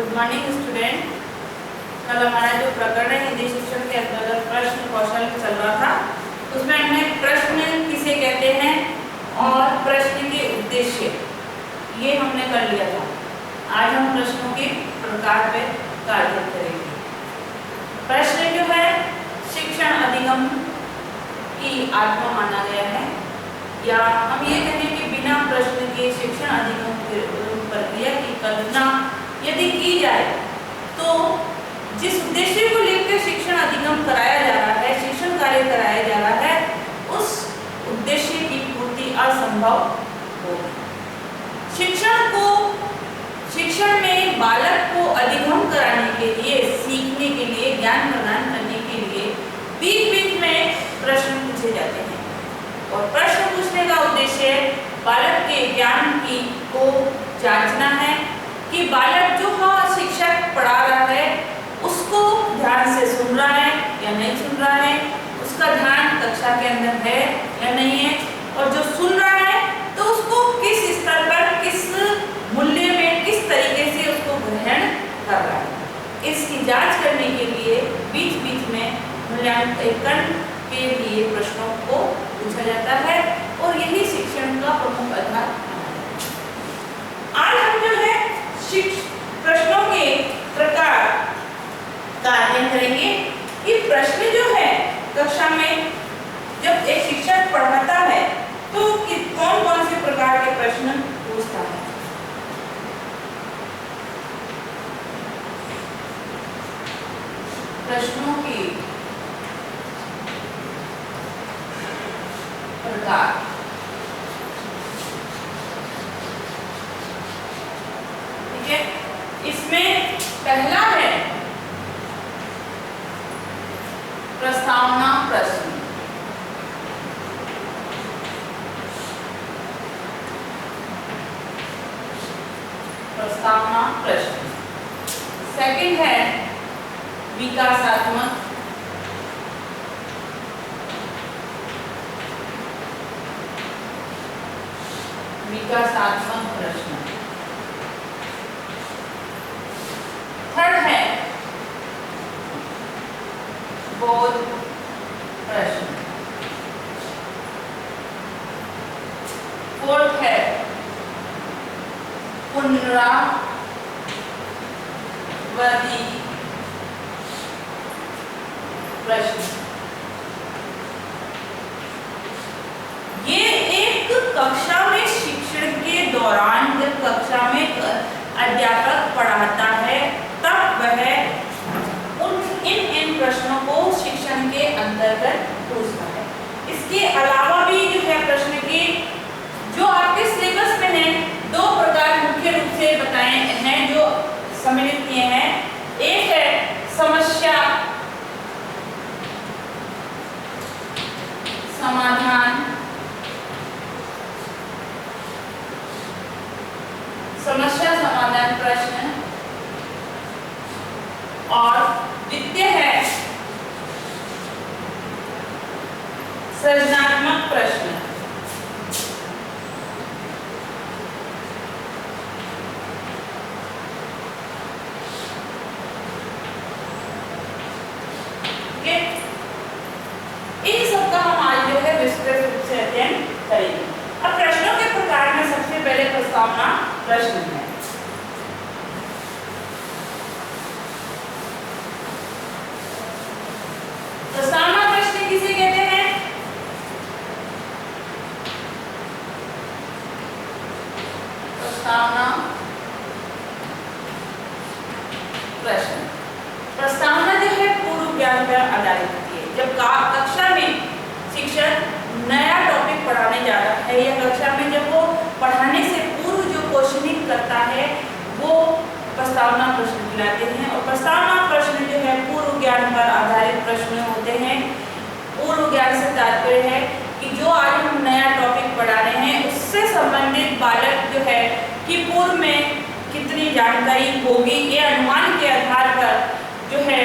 Good morning student. कल हमारा जो प्रकरण है हिंदी शिक्षण के अंतर्गत प्रश्न कौशल चल रहा था, उसमें हमने प्रश्न किसे कहते हैं और प्रश्न के उद्देश्य ये हमने कर लिया था। आज हम प्रश्नों के प्रकार पे कार्य करेंगे। प्रश्न जो है शिक्षण अधिगम की आत्मा माना गया है, या हम ये कहें कि बिना प्रश्न के शिक्षण अधिगम प्रक्रिया की कल्पना यदि की जाए तो जिस उद्देश्य को लेकर शिक्षण अधिगम कराया जा रहा है, शिक्षण कार्य कराया जा रहा है, उस उद्देश्य की पूर्ति असंभव होगी। शिक्षण में बालक को अधिगम कराने के लिए, सीखने के लिए, ज्ञान प्रदान करने के लिए बीच बीच में प्रश्न पूछे जाते हैं। और प्रश्न पूछने का उद्देश्य बालक के ज्ञान को जांचना है कि बालक जो शिक्षक पढ़ा रहा है उसको ध्यान से सुन रहा है या नहीं सुन रहा है, उसका ध्यान कक्षा के अंदर है या नहीं है, और जो सुन रहा है तो उसको किस स्तर पर, किस मूल्य में, किस तरीके से उसको ग्रहण कर रहा है। इसकी जांच करने के लिए बीच बीच में मूल्यांकन के लिए प्रश्नों को पूछा जाता है, और यही शिक्षण का प्रमुख आधार है। आज हम जो है प्रश्नों के प्रकार का अध्ययन करेंगे कि प्रश्न जो है कक्षा में जब एक शिक्षक पढ़ाता है तो कौन कौन से प्रकार के प्रश्न पूछता है। प्रश्नों की प्रकार, ठीक है। इसमें पहला है प्रस्तावना प्रश्न। प्रस्तावना प्रश्न। सेकंड है विकासात्मक प्रश्न। थर्ड है बोध प्रश्न। फोर्थ है पुनरावृत्ति प्रश्न। ये एक कक्षा में शिक्षण के दौरान जब कक्षा में अध्यापक पढ़ाता है तब वह इन प्रश्नों को शिक्षण के अंतर्गत पूछता है। इसके अलावा भी जो है प्रश्न के जो आपके सिलेबस में है, दो प्रकार मुख्य रूप से बताए हैं जो सम्मिलित किए हैं। एक है समस्या समाधान प्रश्न, और द्वितीय है सृजनात्मक प्रश्न। इन सब का हम आज जो है विस्तृत रूप से अध्ययन करेंगे। अब प्रश्नों के प्रकार में सबसे पहले प्रस्तावना प्रश्न है। प्रस्तावना प्रश्न किसे कहते हैं? प्रस्तावना प्रश्न। प्रस्तावना जो है पूर्व ज्ञान पर आधारित होती है। जब कक्षा में शिक्षक नया टॉपिक पढ़ाने जा रहा है, या कक्षा में जब वो पढ़ाने से पूर्व जो क्वेश्चनिंग करता है वो प्रस्तावना प्रश्न कहलाते हैं। और प्रस्तावना प्रश्न जो है पूर्व ज्ञान पर आधारित प्रश्न होते हैं। पूर्व ज्ञान से तात्पर्य है कि जो आज हम नया टॉपिक पढ़ा रहे हैं उससे संबंधित बालक जो है कि पूर्व में कितनी जानकारी होगी, ये अनुमान के आधार पर जो है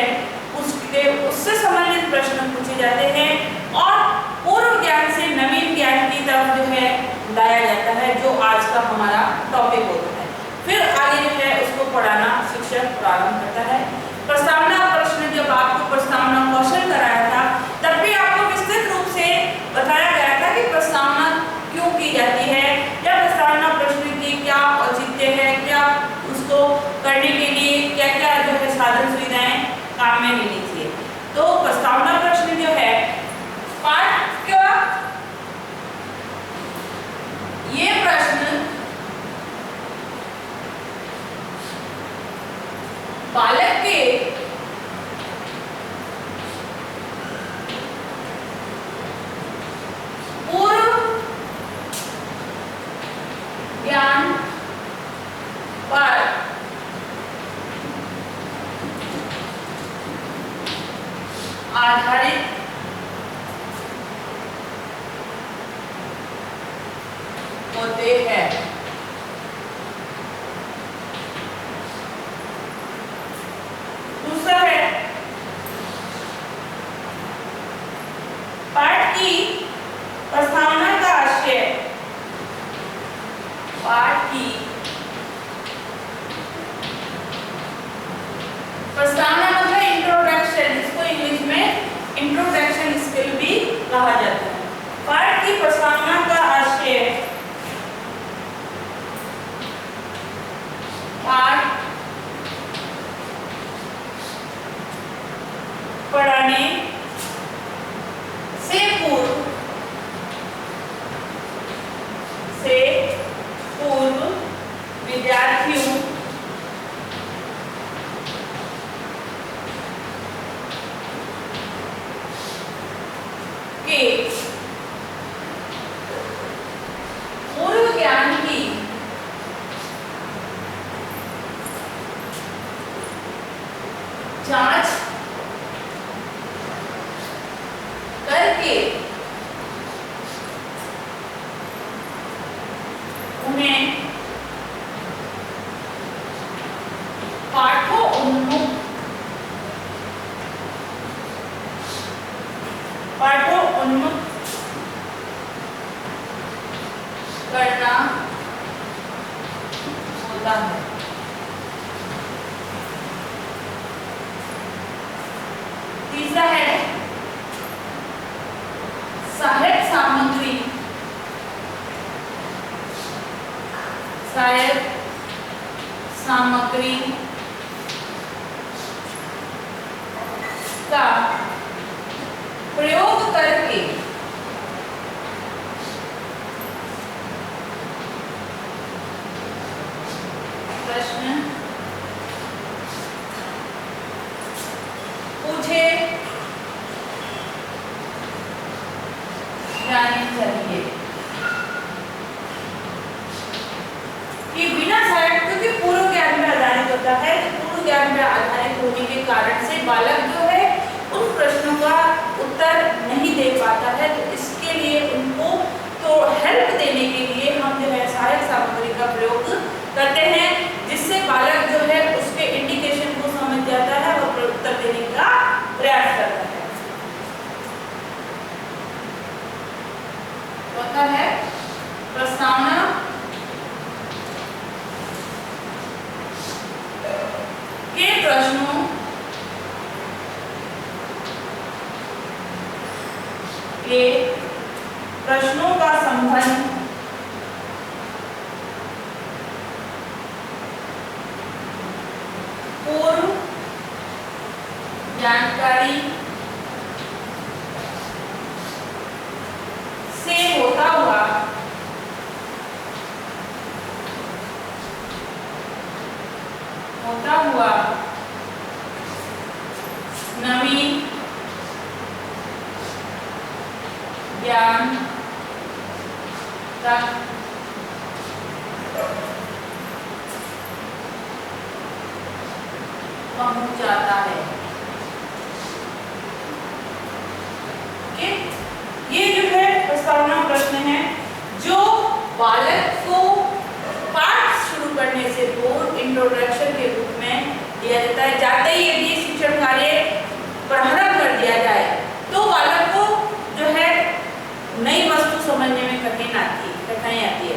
उससे संबंधित प्रश्न पूछे जाते हैं, और पूर्व ज्ञान से नवीन ज्ञान की तरफ जो है लाया जाता है, जो आज का हमारा टॉपिक होता है। फिर आगे जो है उसको पढ़ाना शिक्षक प्रारंभ करता है। प्रस्तावना प्रश्न, जब आपको प्रस्तावना कौशल कराया था तब भी आपको विस्तृत रूप से बताया गया था कि प्रस्तावना क्यों की जाती है या प्रस्तावना प्रश्न की क्या औचित्य है, क्या उसको करने के लिए क्या क्या जो है साधन सुविधाएं काम में लेनी चाहिए। तो प्रस्तावना प्रश्न जो है पाठ का ये प्रश्न बालक के पूर्व ज्ञान पर आधारित होते हैं। दूसरा है पाठ की प्रस्तावना का आशय, पाठ की प्रस्तावना मतलब इंट्रोडक्शन, जिसको इंग्लिश में इंट्रोडक्शन स्किल भी कहा जाता है। पाठ की प्रस्तावना का आशय पाठ पढ़ाने से पूर्व विद्यार्थियों के पूर्व ज्ञान की जांच करके उन्हें पाठोन्मुख करना होता है। तीसरा है सहायक सामग्री, सहायक सामग्री का प्रयोग करके प्रश्न पूछे जाने चाहिए। कि बिना सहायक, क्योंकि पूर्व ज्ञान पे आधारित होता है, तो पूर्व ज्ञान पे आधारित होने के कारण से बालक जो है उन प्रश्नों का उत्तर नहीं दे पाता है। तो इसके लिए उनको तो हेल्प देने के लिए हम जो है सहायक सामग्री का प्रयोग करते हैं, जिससे बालक जो है उसके इंडिकेशन को समझ जाता है और उत्तर देने का प्रयास करता है। होता है प्रस्तावना के प्रश्नों के प्रश्नों का संबंध पूर्व जानकारी से होता हुआ नवीन ज्ञान तक पहुंच जाता है। ये जो है प्रस्तावना प्रश्न है जो बालक को पाठ शुरू करने से पूर्व इंट्रोडक्शन के रूप में दिया जाता है। जाते ही यदि शिक्षण कार्य प्रारंभ कर दिया जाए तो बालक को जो है नई वस्तु समझने में कठिनाई आती है।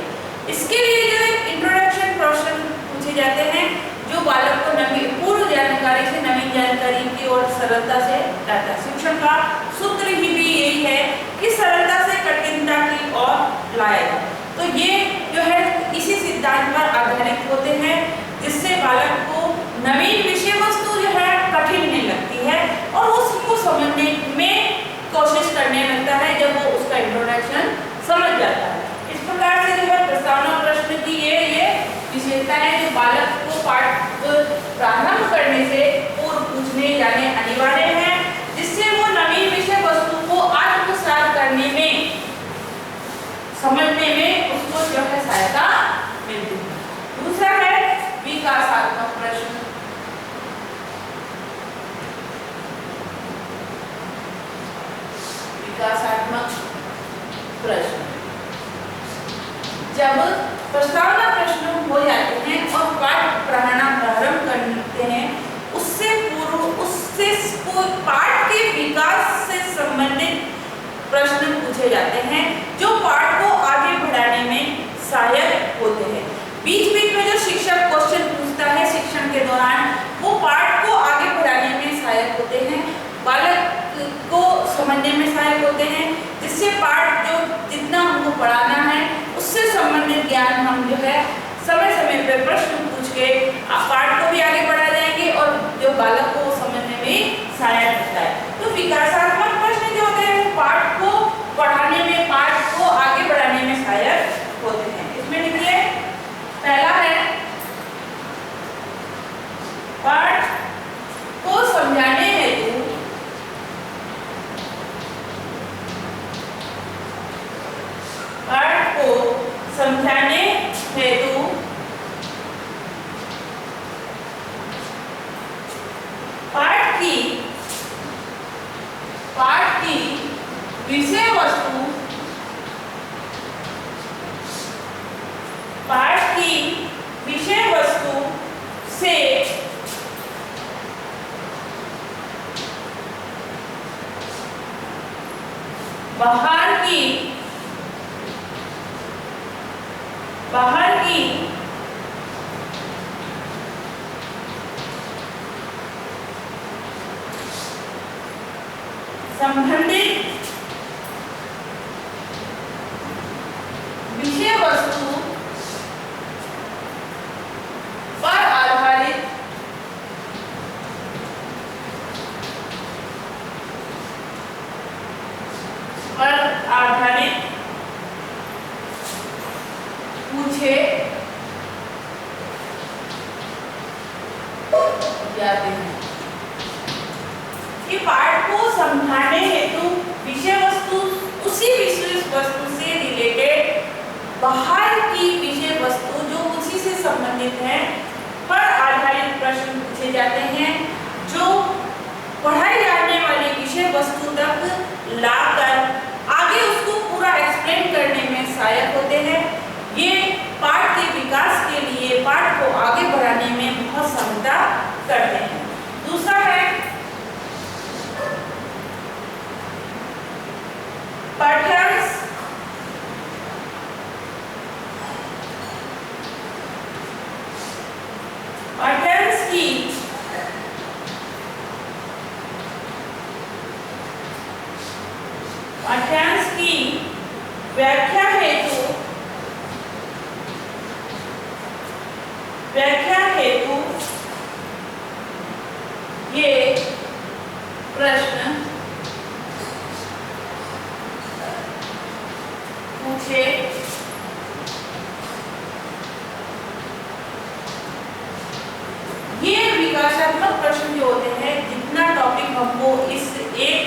इसके लिए जो है इंट्रोडक्शन प्रश्न पूछे पूछे जाते हैं जो बालक को पूर्व जानकारी से नवीन जानकारी की ओर सरलता से लाता है। शिक्षण का सूत्र ही भी यही है कि सरलता से कठिनता की ओर लाया जाए। तो ये जो है इसी सिद्धांत पर आधारित होते हैं जिससे बालक को नवीन विषय वस्तु जो है कठिन नहीं लगती है और उसको समझने में कोशिश करने लगता है जब वो उसका इंट्रोडक्शन समझ जाता है। इस प्रकार से जो है प्रस्तावना प्रश्न की ये विशेषता है जो बालक को पाठ प्रारंभ करने से पूर्व पूछने जाने अनिवार्य है जिससे वो नवीन विषय वस्तु को आत्मसात करने में समझने में उसको जो है सहायता मिलती है। दूसरा है विकासात्मक प्रश्न। विकासात्मक प्रश्न जब प्रस्तावना प्रश्न हो जाते हैं और पाठ पढ़ाना प्रारंभ करते हैं उससे पूर्व उससे पाठ के विकास से संबंधित प्रश्न पूछे जाते हैं जो पाठ को आगे बढ़ाने में सहायक होते हैं। बीच बीच में जो शिक्षक क्वेश्चन पूछता है शिक्षण के दौरान वो पाठ को आगे बढ़ाने में सहायक होते हैं, बालक को समझने में सहायक होते हैं जिससे पाठ जो जितना हमको पढ़ाना है उससे संबंधित ज्ञान हम जो है समय समय पर प्रश्न पूछ के पाठ को भी आगे बढ़ा जाएंगे और जो बालक को समझने में सहायक होता है। तो विकासात्मक प्रश्न जो होते हैं वो पाठ को पढ़ाने में पाठ को आगे बढ़ाने में सहायक होते हैं। इसमें देखिए पहला है पाठ को समझाने हेतु पाठ को समझाने हेतु पाठ की विषय वस्तु पाठ की विषय वस्तु से बाहर की संबंधित विषय वस्तु पर आधारित पूछे जाते हैं। कि पाठ को समझाने हेतु विषय वस्तु उसी विषय वस्तु से रिलेटेड बाहर की विषय वस्तु जो उसी से संबंधित है पर आधारित प्रश्न पूछे जाते हैं जो पढ़ाई जाने वाली विषय वस्तु तक लाकर आगे उसको पूरा एक्सप्लेन करने में सहायक होते हैं। ये पाठ के विकास के लिए पाठ को आगे बढ़ाने में बहुत सहायता करते हैं। दूसरा है पाठ्यांश की व्याख्या हेतु ये प्रश्न पूछे ये विकासात्मक प्रश्न जो होते हैं जितना टॉपिक हमको इस एक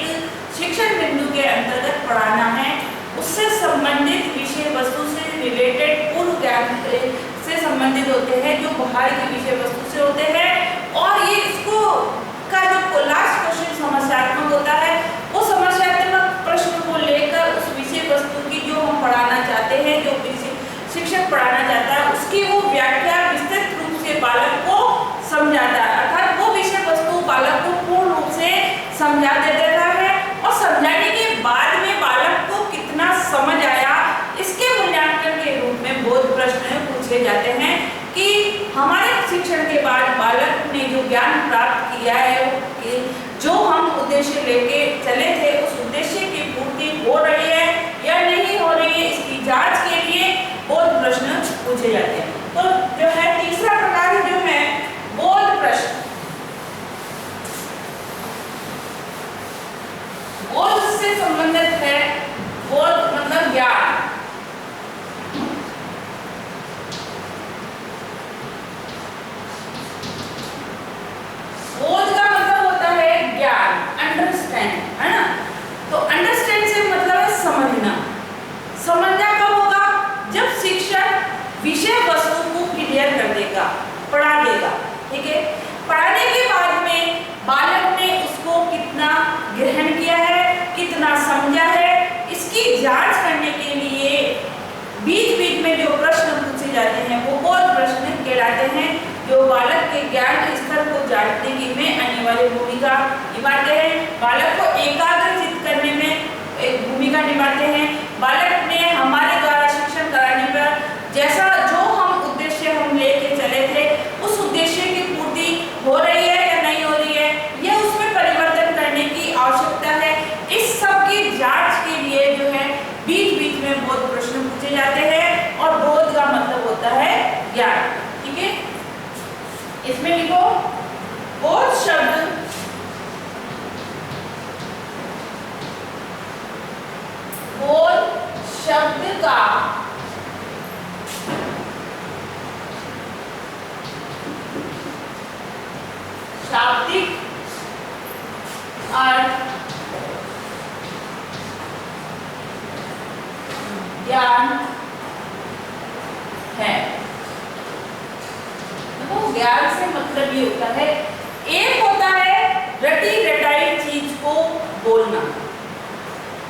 शिक्षण बिंदु के अंतर्गत पढ़ाना है उससे संबंधित विषय वस्तु से रिलेटेड पूर्व ज्ञान से संबंधित होते हैं जो बाहर की विषय वस्तु से होते हैं और ये इसको का जो लास्ट क्वेश्चन समस्यात्मक होता है वो समस्यात्मक प्रश्न को लेकर उस विषय वस्तु की जो हम पढ़ाना चाहते हैं जो शिक्षक पढ़ाना चाहता है उसकी वो व्याख्या विस्तृत रूप से बालक को समझाता है अर्थात वो विषय वस्तु बालक को पूर्ण रूप से समझा देता है और समझाने के बाद में बालक को कितना समझ आया इसके मूल्यांकन के रूप में बोध प्रश्न पूछे जाते हैं कि हमारे ज्ञान प्राप्त किया है कि जो हम उद्देश्य लेके चले थे उस उद्देश्य की पूर्ति हो रही है या नहीं हो रही है, इसकी जांच के लिए बोध प्रश्न पूछे जाते हैं। तो जो है तीसरा प्रकार जो है बोध प्रश्न। बोध से संबंधित है, बोध मतलब ज्ञान। बोध का मतलब होता है ज्ञान, अंडरस्टैंड, है ना। तो अंडरस्टैंड से मतलब है समझना। समझना कब होगा? जब शिक्षक विषय वस्तु को क्लियर कर देगा, पढ़ा देगा, ठीक है। पढ़ाने के बाद में बालक ने उसको कितना ग्रहण किया है, कितना समझा है, इसकी जांच करने के लिए बीच बीच में जो प्रश्न पूछे जाते हैं वो बोध प्रश्न कहलाते हैं, जो बालक के ज्ञान स्तर को जानने की में अनिवार्य भूमिका निभाते हैं, बालक को एकाग्रचित करने में एक भूमिका निभाते हैं। बालक ने हमारे द्वारा शिक्षण कराने पर जैसा जो हम उद्देश्य हम लेके चले थे उस उद्देश्य की पूर्ति हो रही है या नहीं हो रही है, यह उसमें परिवर्तन करने की आवश्यकता है। इस सब की जांच के लिए जो है बीच बीच में बोध प्रश्न पूछे जाते हैं और बोध का मतलब होता है ज्ञान, ठीक है। इसमें लिखो बोध शब्द बोध शब्द का शाब्दिक अर्थ ज्ञान है। देखो ज्ञान से मतलब ये होता है, एक होता है रटी रटाई चीज को बोलना,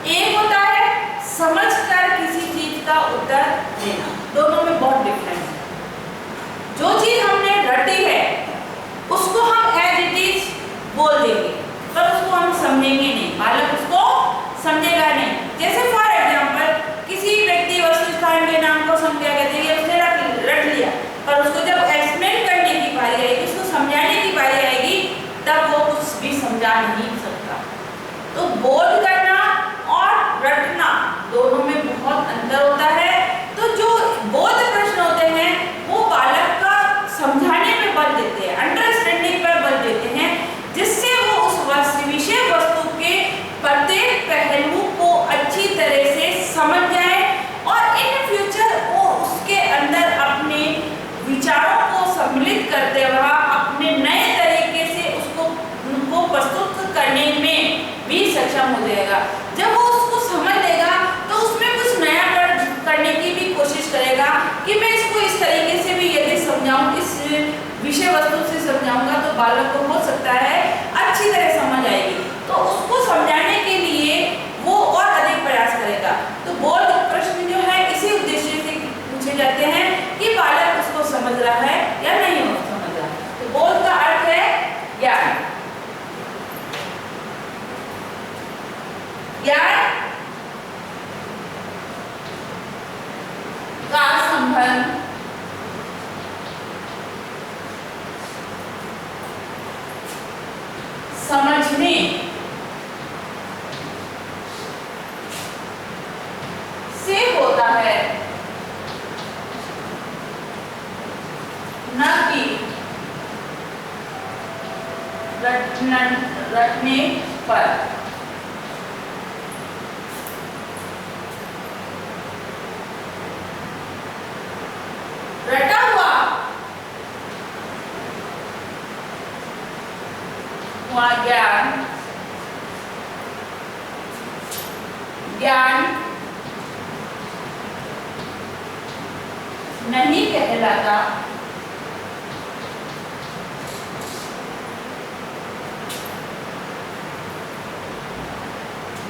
एक होता है समझकर किसी चीज का उत्तर देना। दोनों में बहुत डिफरेंस है। जो चीज हमने रटी है उसको हम एज इट इज बोल देंगे, पर उसको हम समझेंगे नहीं, बालक उसको समझेगा नहीं। जैसे फॉर एग्जाम्पल किसी व्यक्ति वस्तु स्थान के नाम को समझा कहते हैं, उसने रट लिया, पर उसको जब एक्सप्लेन करने की बारी आएगी, उसको समझाने की बारी आएगी, तब वो कुछ भी समझा नहीं सकता। तो बोध करना और रटना दोनों में बहुत अंतर होता है। तो जो बोध प्रश्न होते हैं वो बालक का समझाने पे बल देते हैं, अंडरस्टैंडिंग पर बल देते हैं, जिससे वो उस विषय वस्तु के प्रत्येक पहलू को अच्छी तरह से समझ जाए और इन फ्यूचर वो उसके अंदर अपने विचारों को सम्मिलित करते हुए अपने नए तरीके से उनको प्रस्तुत करने में भी सक्षम हो जाएगा। जब वो उसको समझ लेगा तो उसमें कुछ नया करने की भी कोशिश करेगा कि मैं इसको इस तरीके से भी यदि समझाऊं, इस विषय वस्तु से समझाऊंगा तो बालक को हो सकता है अच्छी तरह समझ आएगी। तो उसको समझाने के लिए वो और अधिक प्रयास करेगा। तो बोध प्रश्न जो है इसी उद्देश्य से पूछे जाते हैं कि बालक उसको समझ रहा है या नहीं समझ रहा। तो बोध का अर्थ है ज्ञान। ज्ञान का संबंध समझने से होता है, न कि रटने पर। रटा हुआ ज्ञान नहीं कहलाता,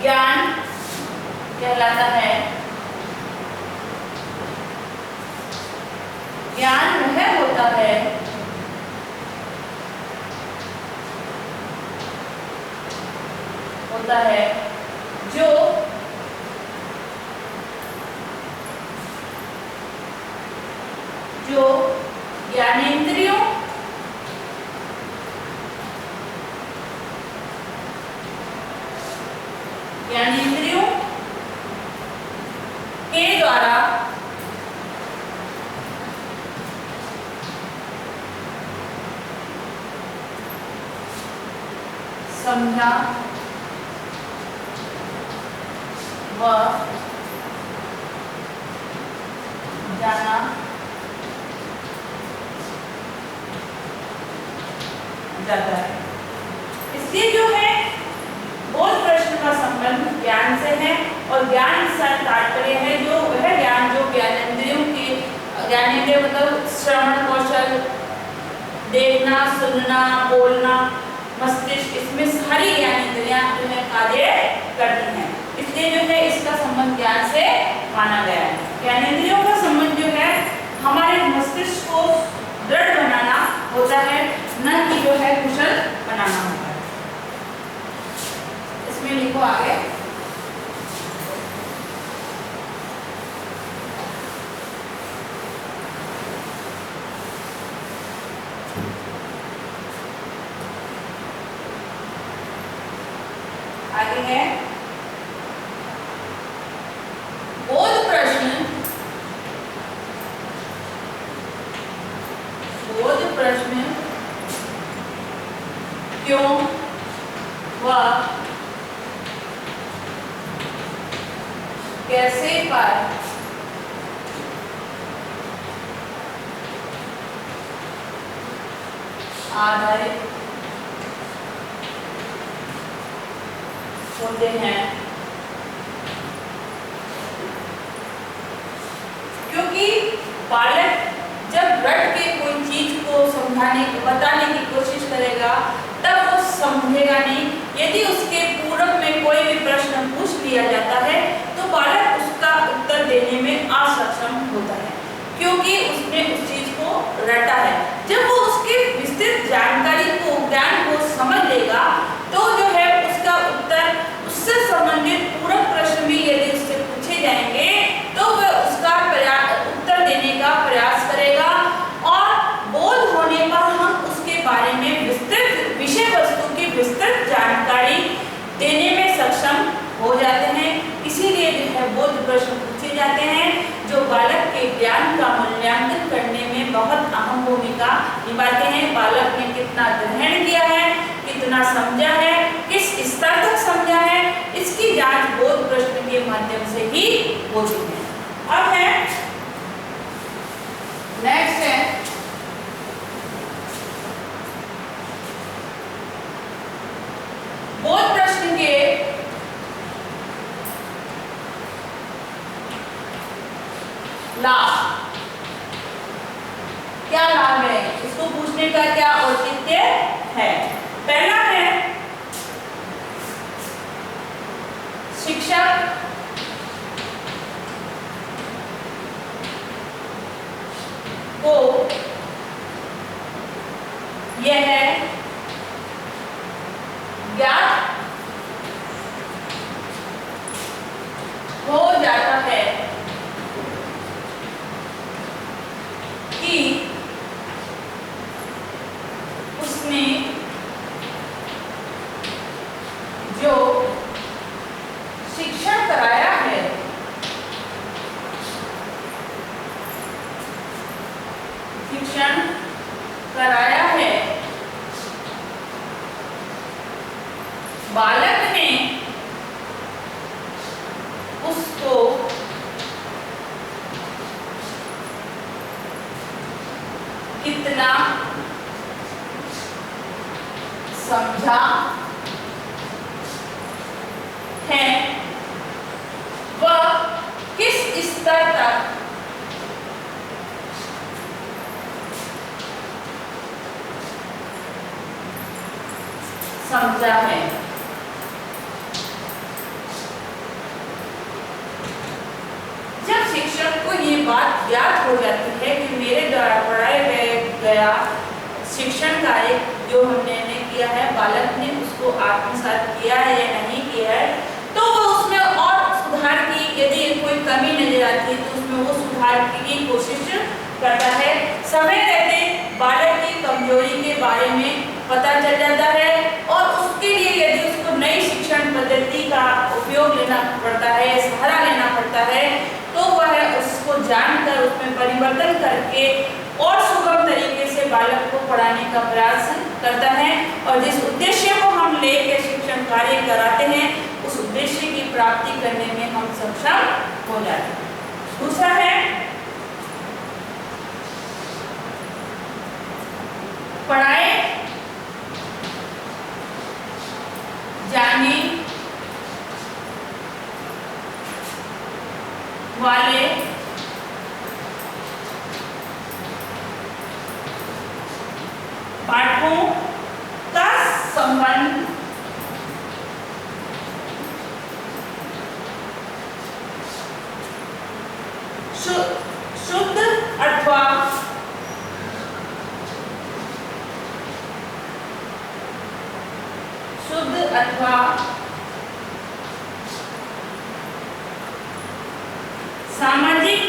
ज्ञान कहलाता है, ज्ञान वह होता है जो ज्ञानेंद्रियों ज्ञानेंद्रियों के द्वारा समझा व जाना जाता है। इसलिए जो है बोध प्रश्न का संबंध ज्ञान से है और ज्ञान से तात्पर्य है जो वह ज्ञान जो ज्ञानेंद्रियों के ज्ञानेंद्रिय मतलब श्रवण कौशल, देखना, सुनना, बोलना, मस्तिष्क, इसमें सारी ज्ञानेंद्रियां जो है कार्य करती हैं। इसलिए जो है इसका संबंध ज्ञान से माना गया है। ज्ञानेंद्रियों का संबंध जो है हमारे मस्तिष्क को दृढ़ बनाना होता है, न कि जो है कुशल बनाना होता है। इसमें लिखो आगे, आगे है बोध प्रश्न। बोध प्रश्न क्यों व कैसे पर आधारित होते हैं, क्योंकि बालक जब रट के कोई चीज को समझाने बताने की कोशिश करेगा तब वो समझेगा नहीं। यदि उसके पूरक में कोई भी प्रश्न पूछ लिया जाता है तो बालक उसका उत्तर देने में असक्षम होता है, क्योंकि उसने उस चीज को रटा है। जब वो उसके विस्तृत जानकारी को, ज्ञान को समझ लेगा तो जो है उसका उत्तर, उससे संबंधित पूरक प्रश्न भी यदि उससे पूछे जाएंगे तो वह उसका उत्तर देने का प्रयास करेगा और बोध होने पर हम उसके बारे में विस्तृत विषय वस्तु की विस्तृत जानकारी देने में सक्षम हो जाते हैं। इसीलिए जो है बोध प्रश्न पूछे जाते हैं जो बालक के ज्ञान का मूल्यांकन करने में बहुत अहम भूमिका निभाते हैं। बालक ने कितना ग्रहण किया है, कितना समझा है, किस स्तर तक समझा है, इसकी जांच बोध प्रश्न के माध्यम से ही होती है। अब है नेक्स्ट है बोध प्रश्न के लाभ। क्या लाभ है, इसको पूछने का क्या औचित्य है? पहला है शिक्षक को यह ज्ञात हो जाता है कि उसने जो शिक्षण कराया है बालक ने उसको कितना समझा है, वह किस स्तर तक समझा है। जब शिक्षक को ये बात ज्ञात हो जाती है कि मेरे द्वारा पढ़ाए गया शिक्षण कार्य जो हमने किया है, बालक ने उसको आत्मसात किया है या नहीं किया है, तो वो उसमें और सुधार की, यदि कोई कमी नजर आती है तो उसमें वो सुधार की कोशिश करता है। समय रहते बालक की कमजोरी के बारे में पता चल जाता है और उसके लिए यदि उसको नई शिक्षण पद्धति का उपयोग लेना पड़ता है, सहारा लेना पड़ता है, तो वह उसको जानकर उसमें परिवर्तन करके और सुगम तरीके से बालक को पढ़ाने का प्रयास करता है और जिस उद्देश्य को हम लेकर शिक्षण कार्य कराते हैं उस उद्देश्य की प्राप्ति करने में हम सक्षम हो जाते हैं। दूसरा है पढ़ाए जाने वाले पाठों का संबंध शुद्ध अथवा सामाजिक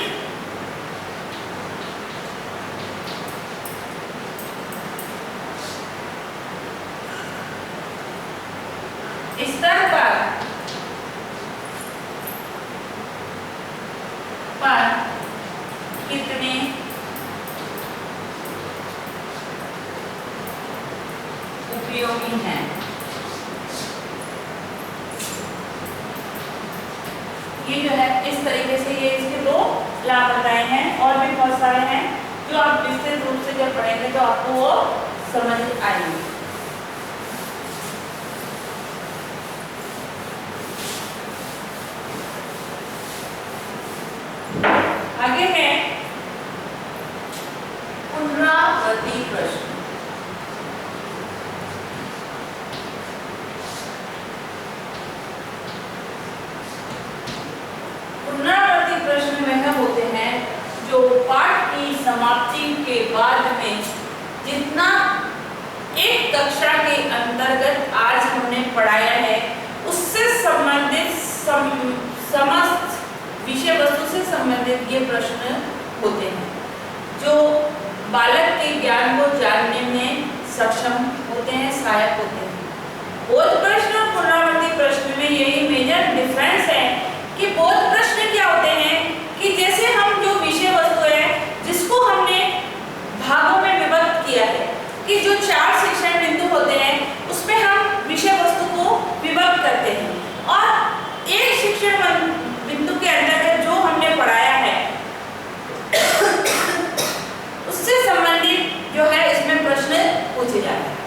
स्तर पर कितने उपयोगी हैं। ये जो है इस तरीके से ये इसके दो लाभ बताए हैं और भी बहुत सारे हैं जो आप विस्तृत रूप से जब पढ़ेंगे तो आपको वो समझ आएंगे। आगे है पुनरावृत्ति प्रश्न। पुनरावृत्ति प्रश्न वह होते हैं जो पाठ की समाप्ति के बाद में जितना एक कक्षा के अंतर्गत आज हमने पढ़ाया है उससे संबंधित समस्त विषय वस्तु से संबंधित ये प्रश्न होते हैं जो बालक के ज्ञान को जानने में सक्षम होते हैं, सहायक होते हैं। बोध प्रश्न और पुनरावृत्ति प्रश्न में यही मेजर डिफरेंस है कि बोध प्रश्न क्या होते हैं कि जैसे हम जो विषय वस्तु है जिसको हमने भागों में विभक्त किया है कि जो 4 शिक्षण बिंदु होते हैं उसमें हम विषय वस्तु को विभक्त करते हैं और एक शिक्षण बिंदु के अंतर्गत जो हमने पढ़ाया है उससे संबंधित जो है इसमें प्रश्न पूछे जाते हैं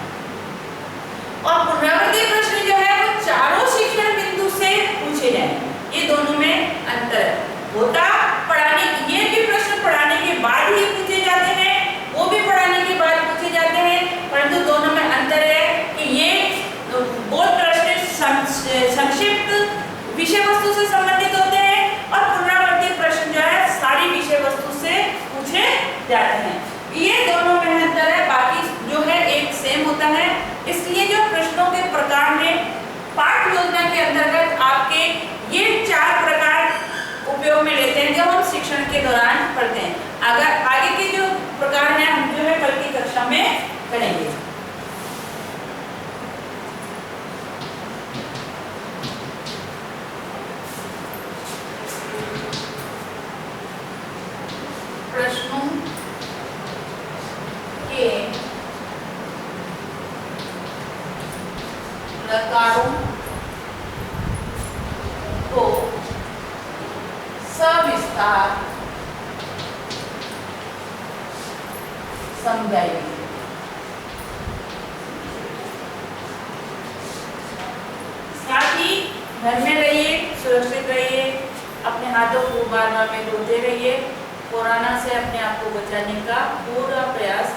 और पुनरावृत्ति प्रश्न जो है वो चारों शिक्षण बिंदु से पूछे जाए। ये दोनों में अंतर होता पढ़ाने ये भी प्रश्न पढ़ाने के बाद ही पूछे जाते हैं, वो भी पढ़ाने के बाद पूछे जाते हैं, परंतु दोनों में अंतर है कि ये बोध प्रश्न संक्षिप्त विषय वस्तु से संबंधित होते हैं और पुनरावृत्ति प्रश्न जो है सारी विषय वस्तु से पूछे जाते हैं। ये दोनों में अंतर है, बाकी जो है एक सेम होता है। इसलिए जो प्रश्नों के प्रकार में पाठ योजना के अंतर्गत आपके ये 4 प्रकार उपयोग में लेते हैं जब हम शिक्षण के दौरान पढ़ते हैं। अगर आगे के जो प्रकार हैं हम जो है कल की कक्षा में करेंगे। प्रश्नों के प्रकारों को सविस्तार समझाइए। साथ ही घर में रहिए, सुरक्षित रहिए, अपने हाथों को बार-बार में धोते रहिए, कोरोना से अपने आप को बचाने का पूरा प्रयास